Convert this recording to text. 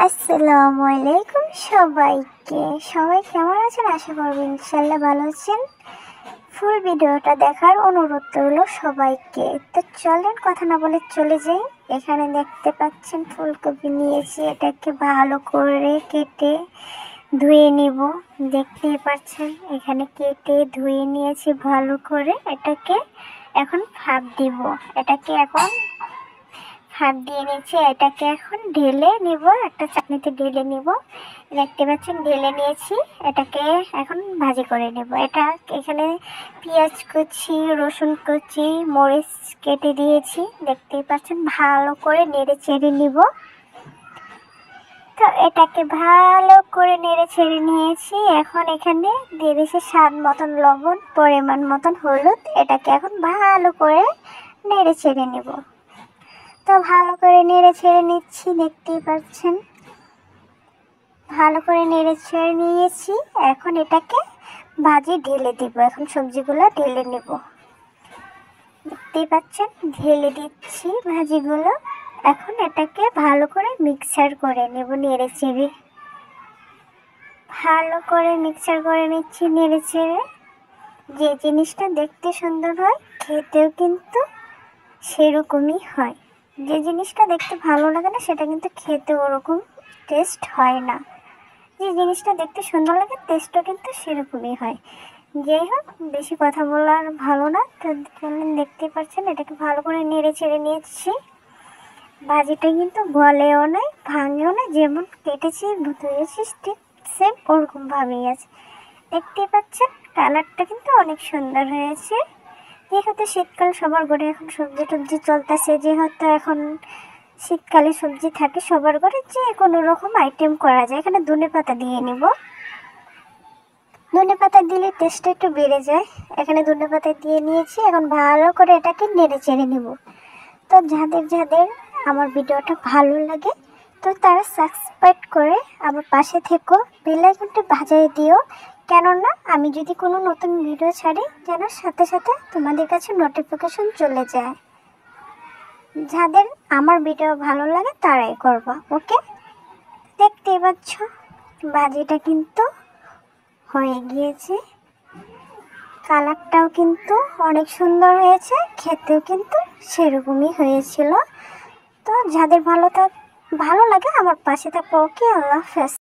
আসসালামু আলাইকুম সবাইকে। সবাই কেমন আছেন? আশা করব ইনশাআল্লাহ ভালো আছেন। ফুল ভিডিওটা দেখার অনুরোধ রইল সবাইকে। তো চলেন কথা না বলে চলে যাই। এখানে দেখতে পাচ্ছেন ফুলকপি নিয়েছি, এটাকে ভালো করে কেটে ধুয়ে নিব। দেখতেই পাচ্ছেন এখানে কেটে ধুয়ে নিয়েছি ভালো করে। এটাকে এখন ভাপ দিব। এটাকে এখন হাত দিয়ে নিচ্ছি, এটাকে এখন ঢেলে নিব, একটা চাটনিতে ঢেলে নিব। দেখতে পাচ্ছেন ঢেলে নিয়েছি, এটাকে এখন ভাজি করে নেব। এটা এখানে পেঁয়াজ কুচি, রসুন কুচি, মরিচ কেটে দিয়েছি। দেখতেই পাচ্ছেন ভালো করে নেড়ে চেড়ে নিব। তো এটাকে ভালো করে নেড়ে ছেড়ে নিয়েছি। এখন এখানে দিয়ে দিয়েছি স্বাদ মতন লবণ, পরিমাণ মতন হলুদ। এটাকে এখন ভালো করে নেড়ে ছেড়ে নেব। তো ভালো করে নেড়ে ছেড়ে নিচ্ছি, দেখতেই পাচ্ছেন ভালো করে নেড়ে ছেড়ে নিয়েছি। এখন এটাকে ভাজি ঢেলে দিব। এখন সবজিগুলো ঢেলে নেব। দেখতেই পাচ্ছেন ঢেলে দিচ্ছি ভাজিগুলো। এখন এটাকে ভালো করে মিক্সার করে নেব, নেড়ে চেড়ে ভালো করে মিক্সার করে নিচ্ছি নেড়ে চেড়ে। যে জিনিসটা দেখতে সুন্দর হয় খেতেও কিন্তু সেরকমই হয়। যে জিনিসটা দেখতে ভালো লাগে না সেটা কিন্তু খেতে ওরকম টেস্ট হয় না। যে জিনিসটা দেখতে সুন্দর লাগে টেস্টও কিন্তু সেরকমই হয়। যাই হোক, বেশি কথা বলার ভালো না। তো দেখতেই পাচ্ছেন এটাকে ভালো করে নেড়ে ছেড়ে নিয়েছি। ভাজিটা কিন্তু গলেও নাই ভাঙেও না, যেমন কেটেছি ধুয়েছি ঠিক সেম ওরকমভাবেই আছে। দেখতেই পাচ্ছেন কালারটা কিন্তু অনেক সুন্দর হয়েছে। যেহেতু শীতকাল সবার ঘরে এখন সবজি টবজি চলতেছে, যেহেতু এখন শীতকালে সবজি থাকে সবার ঘরে, যে কোনো রকম আইটেম করা যায়। এখানে ধনেপাতা দিয়ে নিব। ধনেপাতা দিলে টেস্টটা একটু বেড়ে যায়। এখানে ধনেপাতা দিয়ে নিয়েছি। এখন ভালো করে এটাকে নেড়ে চেড়ে নিব। তো যাদের যাদের আমার ভিডিওটা ভালো লাগে তো তারা সাবস্ক্রাইব করে আমার পাশে থেকো, বেল আইকনটা বাজিয়ে দিও। কেননা আমি যদি কোনো নতুন ভিডিও ছাড়ি যেন সাথে সাথে তোমাদের কাছে নোটিফিকেশন চলে যায়। যাদের আমার ভিডিও ভালো লাগে তারাই করবা, ওকে? দেখতেই পাচ্ছ ভাজিটা কিন্তু হয়ে গিয়েছে। কালারটাও কিন্তু অনেক সুন্দর হয়েছে, খেতেও কিন্তু সেরকমই হয়েছিল। তো যাদের ভালো লাগে আমার পাশে থাকো, ওকে? আল্লাহ হাফেজ।